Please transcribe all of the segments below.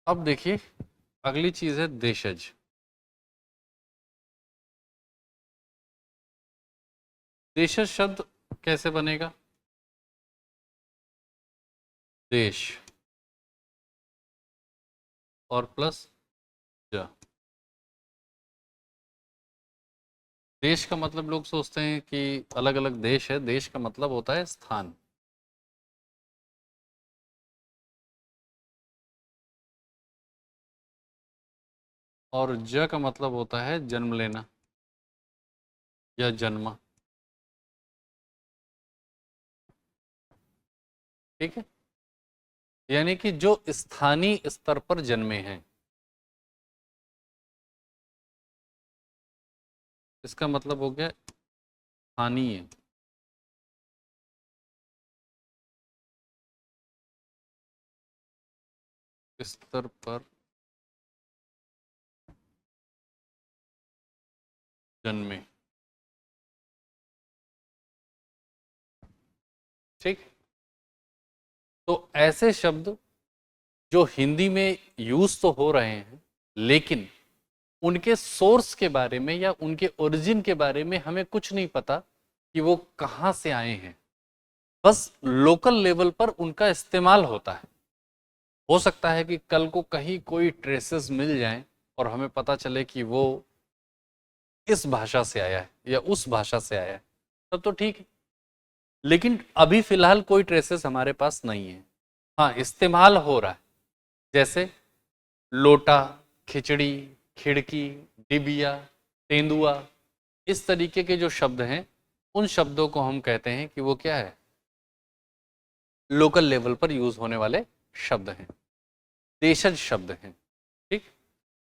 अब देखिए अगली चीज है देशज। देशज शब्द कैसे बनेगा? देश और प्लस ज। देश का मतलब लोग सोचते हैं कि अलग अलग देश है, देश का मतलब होता है स्थान। और ज का मतलब होता है जन्म लेना या जन्मा। ठीक है, यानी कि जो स्थानीय स्तर पर जन्मे हैं, इसका मतलब हो गया स्थानीय। स्तर पर जन्मे। ठीक, तो ऐसे शब्द जो हिंदी में यूज तो हो रहे हैं, लेकिन उनके सोर्स के बारे में या उनके ओरिजिन के बारे में हमें कुछ नहीं पता कि वो कहाँ से आए हैं। बस लोकल लेवल पर उनका इस्तेमाल होता है। हो सकता है कि कल को कहीं कोई ट्रेसेस मिल जाएं और हमें पता चले कि वो इस भाषा से आया है या उस भाषा से आया है, तब तो ठीक है। लेकिन अभी फिलहाल कोई ट्रेसेस हमारे पास नहीं है। हाँ, इस्तेमाल हो रहा है। जैसे लोटा, खिचड़ी, खिड़की, डिबिया, तेंदुआ, इस तरीके के जो शब्द हैं, उन शब्दों को हम कहते हैं कि वो क्या है, लोकल लेवल पर यूज होने वाले शब्द हैं, देशज शब्द हैं। ठीक,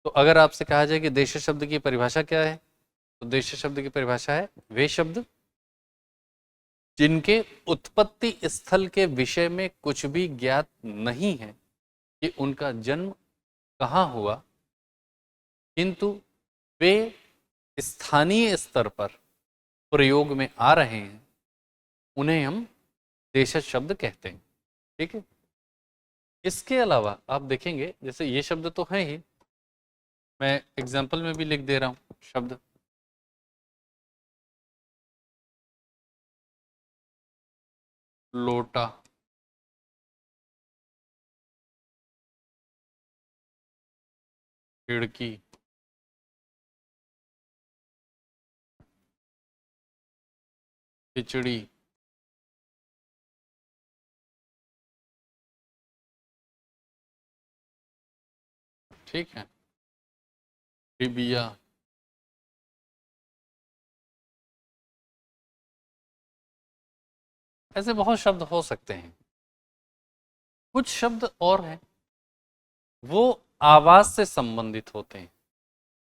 तो अगर आपसे कहा जाए कि देशज शब्द की परिभाषा क्या है, तो देशज शब्द की परिभाषा है वे शब्द जिनके उत्पत्ति स्थल के विषय में कुछ भी ज्ञात नहीं है कि उनका जन्म कहाँ हुआ, किंतु वे स्थानीय स्तर पर प्रयोग में आ रहे हैं, उन्हें हम देशज शब्द कहते हैं। ठीक है, इसके अलावा आप देखेंगे जैसे ये शब्द तो है ही, मैं एग्जाम्पल में भी लिख दे रहा हूं शब्द। लोटा, खिड़की, खिचड़ी, ठीक है, डिबिया, ऐसे बहुत शब्द हो सकते हैं। कुछ शब्द और हैं, वो आवाज से संबंधित होते हैं,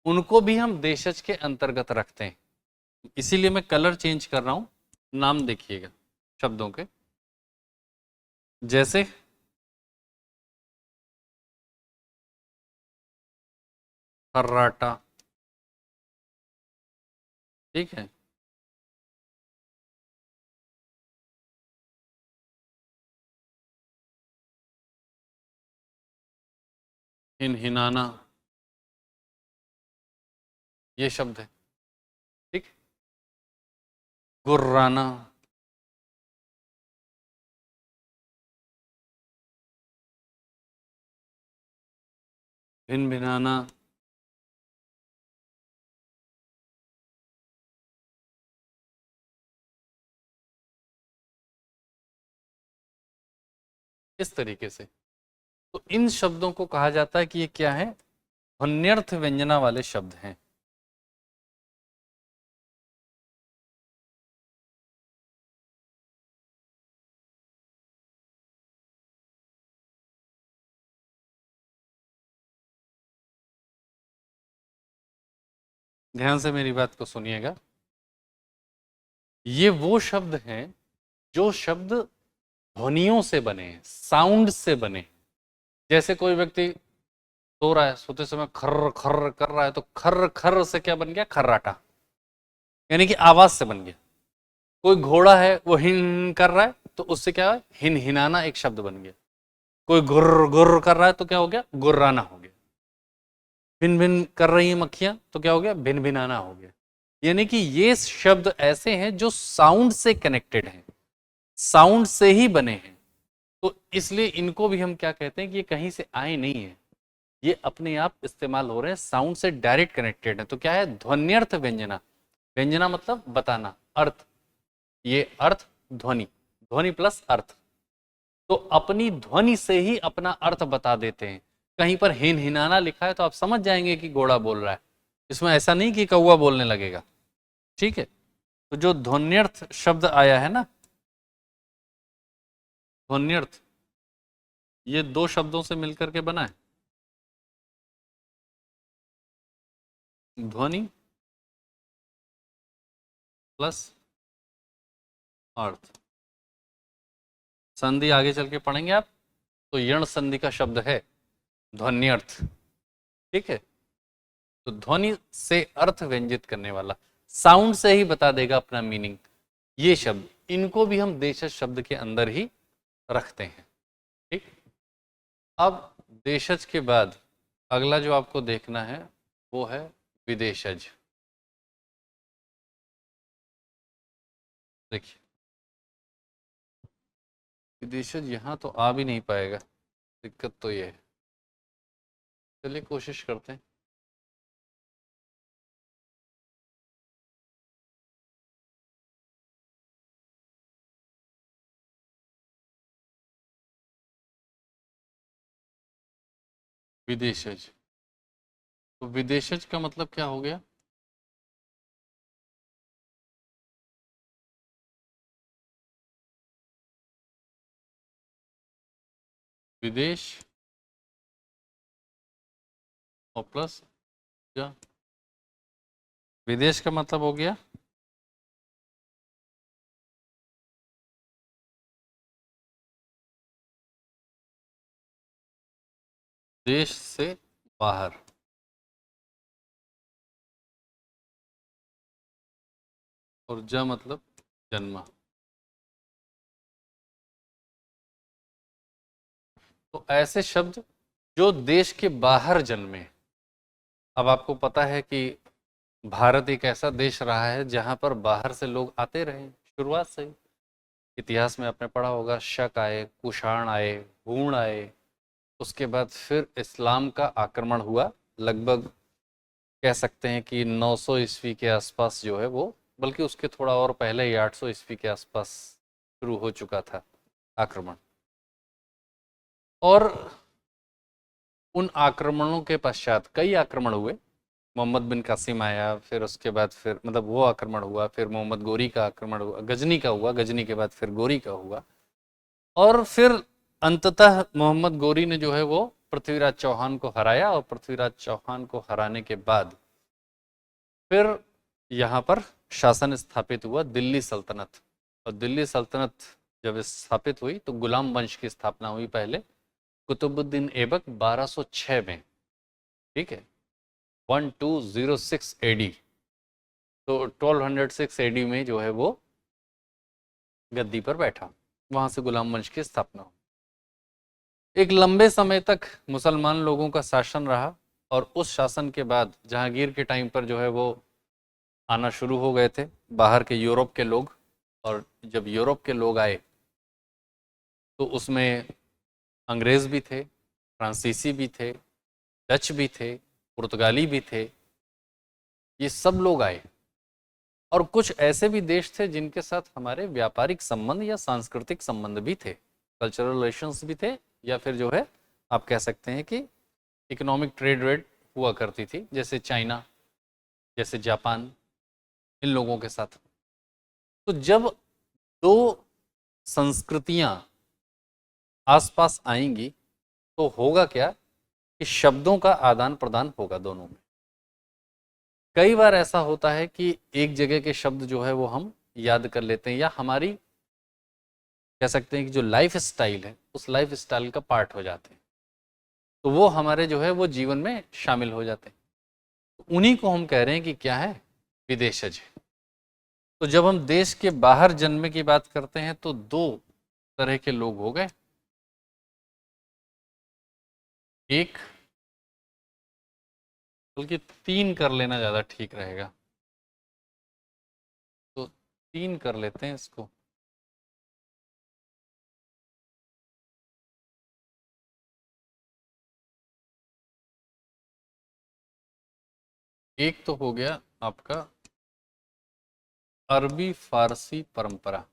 उनको भी हम देशज के अंतर्गत रखते हैं। इसीलिए मैं कलर चेंज कर रहा हूं। नाम देखिएगा शब्दों के, जैसे खर्राटा। ठीक है, हिनहिनाना, ये शब्द है। ठीक, गुर्राना, भिनभिनाना, इस तरीके से। तो इन शब्दों को कहा जाता है कि ये क्या है, ध्वन्यर्थ व्यंजना वाले शब्द हैं। ध्यान से मेरी बात को सुनिएगा। ये वो शब्द हैं जो शब्द ध्वनियों से बने हैं, साउंड से बने हैं। जैसे कोई व्यक्ति सो रहा है, सोते समय खर्र खर्र कर रहा है, तो खर्र खर्र से क्या बन गया, खर्राटा, यानी कि आवाज से बन गया। कोई घोड़ा है वो हिन कर रहा है, तो उससे क्या है, हिन हिनाना एक शब्द बन गया। कोई गुर्र गुर्र कर रहा है तो क्या हो गया, गुर्राना हो गया। भिन भिन कर रही हैं मक्खियां तो क्या हो गया, भिन भिनाना हो गया। यानी कि ये शब्द ऐसे हैं जो साउंड से कनेक्टेड हैं, साउंड से ही बने हैं। तो इसलिए इनको भी हम क्या कहते हैं कि ये कहीं से आए नहीं है, ये अपने आप इस्तेमाल हो रहे हैं, साउंड से डायरेक्ट कनेक्टेड है। तो क्या है, ध्वन्यर्थ व्यंजना। व्यंजना मतलब बताना, अर्थ, ये अर्थ ध्वनि, ध्वनि प्लस अर्थ। तो अपनी ध्वनि से ही अपना अर्थ बता देते हैं। कहीं पर हिन हिनाना लिखा है तो आप समझ जाएंगे कि घोड़ा बोल रहा है, इसमें ऐसा नहीं कि कौवा बोलने लगेगा। ठीक है, तो जो ध्वन्यर्थ शब्द आया है ना, ध्वन्यर्थ, ये दो शब्दों से मिलकर के बना है, ध्वनि प्लस अर्थ। संधि आगे चल के पढ़ेंगे आप, तो यण संधि का शब्द है ध्वन्यर्थ। ठीक है, तो ध्वनि से अर्थ व्यंजित करने वाला, साउंड से ही बता देगा अपना मीनिंग, ये शब्द, इनको भी हम देशज शब्द के अंदर ही रखते हैं। ठीक, अब देशज के बाद अगला जो आपको देखना है वो है विदेशज। देखिए, विदेशज यहाँ तो आ भी नहीं पाएगा, दिक्कत तो ये है। चलिए कोशिश करते हैं। विदेशज, तो विदेशज का मतलब क्या हो गया, विदेश और प्लस क्या, विदेश का मतलब हो गया देश से बाहर, और ज मतलब जन्मा। तो ऐसे शब्द जो देश के बाहर जन्मे। अब आपको पता है कि भारत एक ऐसा देश रहा है जहां पर बाहर से लोग आते रहे शुरुआत से ही। इतिहास में आपने पढ़ा होगा, शक आए, कुषाण आए, हूण आए, उसके बाद फिर इस्लाम का आक्रमण हुआ। लगभग कह सकते हैं कि 900 ईस्वी के आसपास जो है वो, बल्कि उसके थोड़ा और पहले ही 800 ईस्वी के आसपास शुरू हो चुका था आक्रमण। और उन आक्रमणों के पश्चात कई आक्रमण हुए। मोहम्मद बिन कासिम आया, फिर उसके बाद फिर मतलब वो आक्रमण हुआ, फिर मोहम्मद गोरी का आक्रमण हुआ, गजनी का हुआ, गजनी के बाद फिर गोरी का हुआ, और फिर अंततः मोहम्मद गोरी ने जो है वो पृथ्वीराज चौहान को हराया, और पृथ्वीराज चौहान को हराने के बाद फिर यहाँ पर शासन स्थापित हुआ, दिल्ली सल्तनत। और दिल्ली सल्तनत जब स्थापित हुई तो गुलाम वंश की स्थापना हुई पहले, कुतुबुद्दीन ऐबक 1206 में। ठीक है, 1206 एडी, तो 1206 एडी में जो है वो गद्दी पर बैठा, वहां से गुलाम वंश की स्थापना हुई। एक लंबे समय तक मुसलमान लोगों का शासन रहा, और उस शासन के बाद जहांगीर के टाइम पर जो है वो आना शुरू हो गए थे बाहर के यूरोप के लोग। और जब यूरोप के लोग आए तो उसमें अंग्रेज़ भी थे, फ्रांसीसी भी थे, डच भी थे, पुर्तगाली भी थे, ये सब लोग आए। और कुछ ऐसे भी देश थे जिनके साथ हमारे व्यापारिक संबंध या सांस्कृतिक संबंध भी थे, कल्चरल रिलेशंस भी थे, या फिर जो है आप कह सकते हैं कि इकोनॉमिक ट्रेड वेड हुआ करती थी, जैसे चाइना, जैसे जापान, इन लोगों के साथ। तो जब दो संस्कृतियां आसपास आएंगी तो होगा क्या कि शब्दों का आदान प्रदान होगा दोनों में। कई बार ऐसा होता है कि एक जगह के शब्द जो है वो हम याद कर लेते हैं, या हमारी कह सकते हैं कि जो लाइफ स्टाइल है उस लाइफ स्टाइल का पार्ट हो जाते हैं, तो वो हमारे जो है वो जीवन में शामिल हो जाते हैं। तो उन्हीं को हम कह रहे हैं कि क्या है, विदेशज है। तो जब हम देश के बाहर जन्म की बात करते हैं तो दो तरह के लोग हो गए। एक, बल्कि 3 कर लेना ज़्यादा ठीक रहेगा, तो 3 कर लेते हैं इसको। एक तो हो गया आपका अरबी फारसी परंपरा,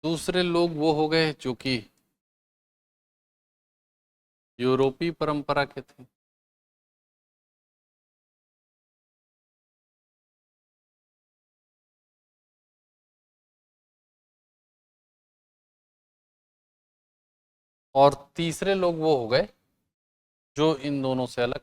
दूसरे लोग वो हो गए जो कि यूरोपीय परंपरा के थे, और तीसरे लोग वो हो गए जो इन दोनों से अलग।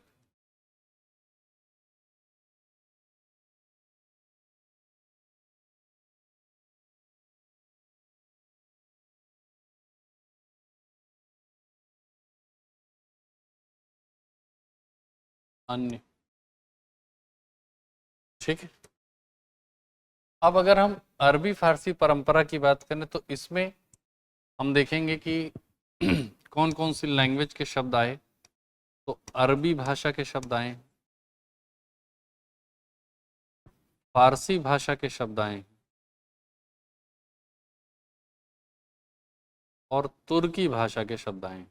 अन्य, ठीक है। अब अगर हम अरबी फारसी परंपरा की बात करें तो इसमें हम देखेंगे कि कौन कौन सी लैंग्वेज के शब्द आए। तो अरबी भाषा के शब्द आए, फारसी भाषा के शब्द आए और तुर्की भाषा के शब्द आए।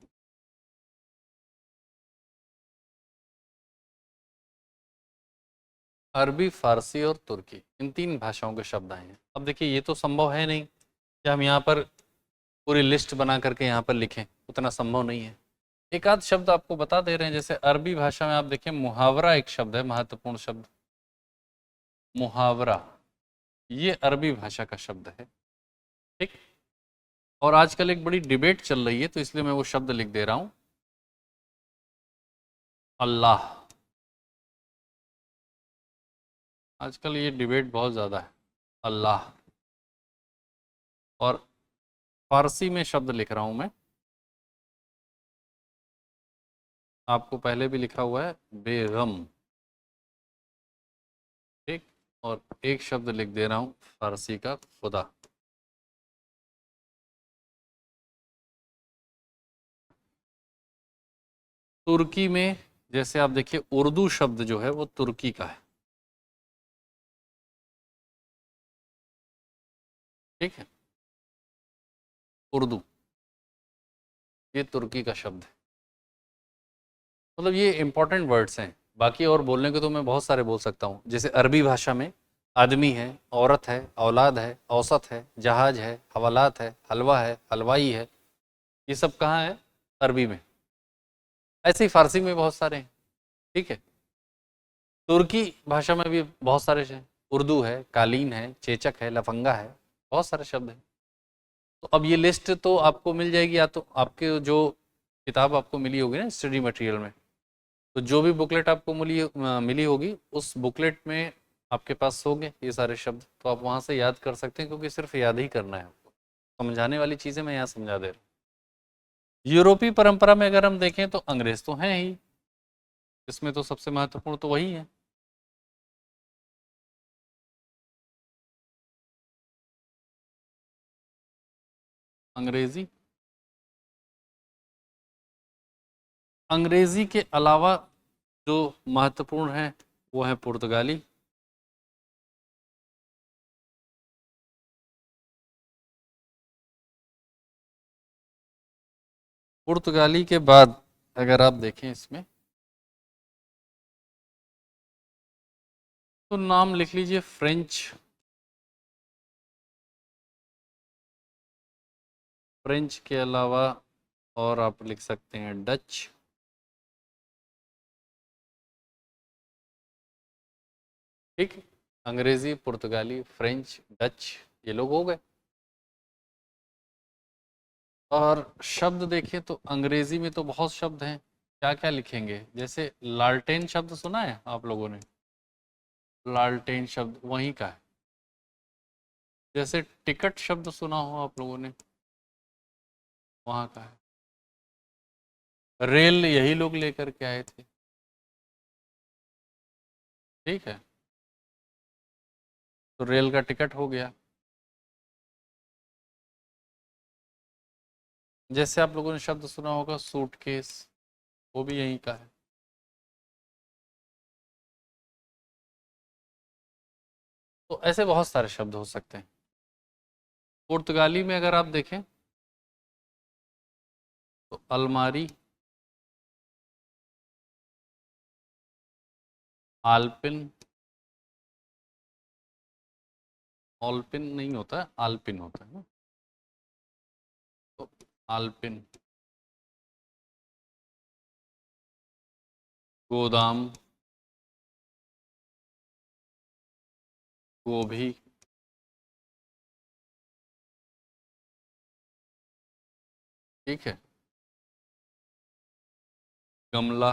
अरबी, फारसी और तुर्की, इन 3 भाषाओं के शब्द आए हैं। अब देखिए ये तो संभव है नहीं कि हम यहाँ पर पूरी लिस्ट बना करके यहाँ पर लिखें, उतना संभव नहीं है। एक आध शब्द आपको बता दे रहे हैं, जैसे अरबी भाषा में आप देखें मुहावरा एक शब्द है, महत्वपूर्ण शब्द, मुहावरा, ये अरबी भाषा का शब्द है, ठीक। और आजकल एक बड़ी डिबेट चल रही है तो इसलिए मैं वो शब्द लिख दे रहा हूं, अल्लाह। आजकल ये डिबेट बहुत ज़्यादा है, अल्लाह। और फारसी में शब्द लिख रहा हूं मैं, आपको पहले भी लिखा हुआ है, बेगम, ठीक। और एक शब्द लिख दे रहा हूं फारसी का, खुदा। तुर्की में जैसे आप देखिए उर्दू शब्द जो है वो तुर्की का है, ठीक है। उर्दू, ये तुर्की का शब्द है। मतलब ये इंपॉर्टेंट वर्ड्स हैं, बाकी और बोलने को तो मैं बहुत सारे बोल सकता हूँ। जैसे अरबी भाषा में आदमी है, औरत है, औलाद है, औसत है, जहाज है, हवालात है, हलवा है, हलवाई है, ये सब कहाँ है? अरबी में। ऐसे ही फारसी में बहुत सारे हैं, ठीक है। तुर्की भाषा में भी बहुत सारे हैं, उर्दू है, कालीन है, चेचक है, लफंगा है, बहुत सारे शब्द हैं। तो अब ये लिस्ट तो आपको मिल जाएगी, या तो आपके जो किताब आपको मिली होगी ना स्टडी मटेरियल में, तो जो भी बुकलेट आपको मिली होगी उस बुकलेट में आपके पास होंगे ये सारे शब्द, तो आप वहाँ से याद कर सकते हैं, क्योंकि सिर्फ याद ही करना है आपको, समझाने वाली चीज़ें मैं यहाँ समझा दे रहा हूँ। यूरोपीय परंपरा में अगर हम देखें तो अंग्रेज तो हैं ही, इसमें तो सबसे महत्वपूर्ण तो वही है। अंग्रेजी, अंग्रेजी के अलावा जो महत्वपूर्ण है वो है पुर्तगाली, पुर्तगाली के बाद अगर आप देखें इसमें तो नाम लिख लीजिए फ्रेंच, फ्रेंच के अलावा और आप लिख सकते हैं डच, ठीक। अंग्रेजी, पुर्तगाली, फ्रेंच, डच, ये लोग हो गए। और शब्द देखें तो अंग्रेजी में तो बहुत शब्द हैं, क्या क्या लिखेंगे? जैसे लालटेन शब्द सुना है आप लोगों ने? लालटेन शब्द वहीं का है। जैसे टिकट शब्द सुना हो आप लोगों ने, वहाँ का है। रेल यही लोग लेकर के आए थे, ठीक है, तो रेल का टिकट हो गया। जैसे आप लोगों ने शब्द सुना होगा सूटकेस, वो भी यहीं का है। तो ऐसे बहुत सारे शब्द हो सकते हैं। पुर्तगाली में अगर आप देखें तो अलमारी, आलपिन, ऑलपिन नहीं होता है, आलपिन होता है ना, तो आलपिन। गोदाम, गोभी, ठीक है, गमला,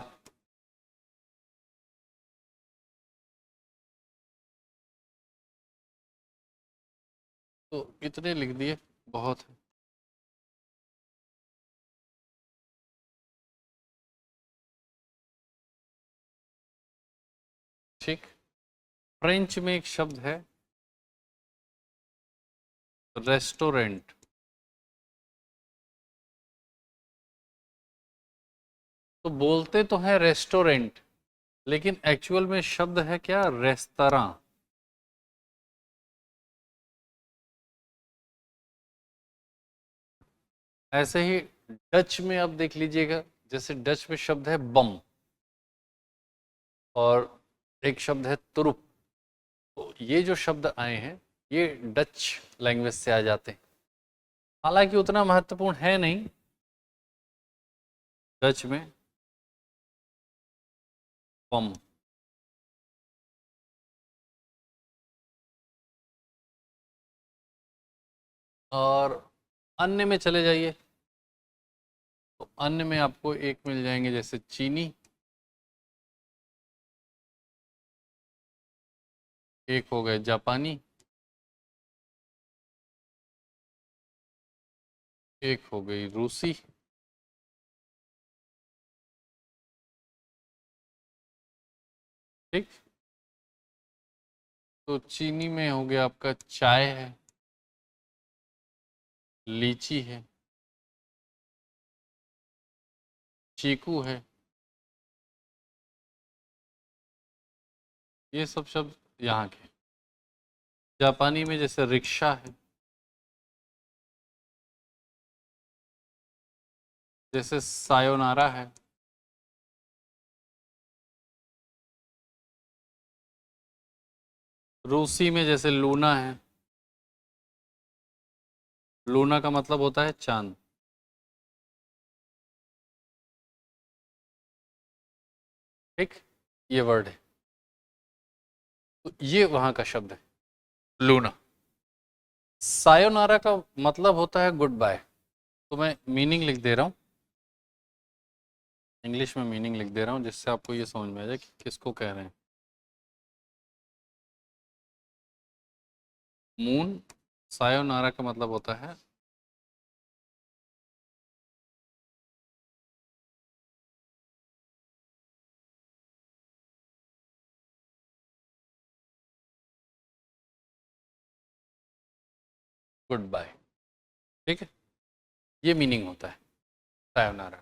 तो इतने लिख दिए, बहुत है। ठीक। फ्रेंच में एक शब्द है रेस्टोरेंट। तो बोलते तो हैं रेस्टोरेंट, लेकिन एक्चुअल में शब्द है क्या, रेस्तरां। ऐसे ही डच में आप देख लीजिएगा, जैसे डच में शब्द है बम, और एक शब्द है तुरुप। तो ये जो शब्द आए हैं ये डच लैंग्वेज से आ जाते हैं, हालांकि उतना महत्वपूर्ण है नहीं डच में। बम। और अन्य में चले जाइए, तो अन्य में आपको एक मिल जाएंगे, जैसे चीनी, एक हो गए जापानी, एक हो गई रूसी, ठीक। तो चीनी में हो गया आपका चाय है, लीची है, चीकू है, ये सब शब्द यहाँ के। जापानी में जैसे रिक्शा है, जैसे सायोनारा है, रूसी में जैसे लूना है, लूना का मतलब होता है चांद, ठीक। ये वर्ड है, तो ये वहाँ का शब्द है लूना। सायोनारा का मतलब होता है गुड बाय। तो मैं मीनिंग लिख दे रहा हूँ, इंग्लिश में मीनिंग लिख दे रहा हूँ, जिससे आपको ये समझ में आ जाए कि किसको कह रहे हैं। मून, सायोनारा का मतलब होता है गुड बाय, ठीक है, ये मीनिंग होता है सायोनारा।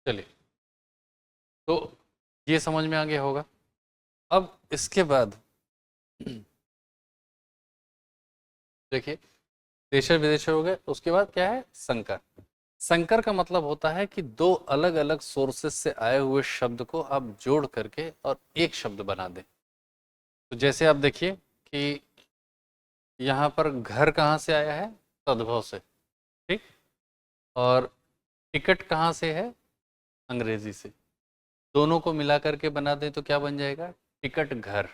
चलिए, तो ये समझ में आ गया होगा। अब इसके बाद देखिए, देशर विदेशर हो गए, उसके बाद क्या है, संकर। संकर का मतलब होता है कि दो अलग अलग सोर्सेस से आए हुए शब्द को आप जोड़ करके और एक शब्द बना दें। तो जैसे आप देखिए कि यहाँ पर घर कहाँ से आया है, तद्भव से, ठीक। और टिकट कहाँ से है, अंग्रेजी से। दोनों को मिला करके बना दें तो क्या बन जाएगा, टिकट घर।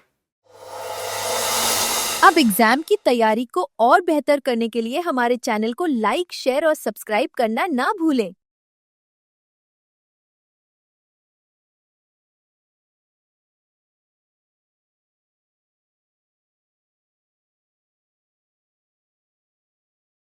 अब एग्जाम की तैयारी को और बेहतर करने के लिए हमारे चैनल को लाइक, शेयर और सब्सक्राइब करना ना भूलें।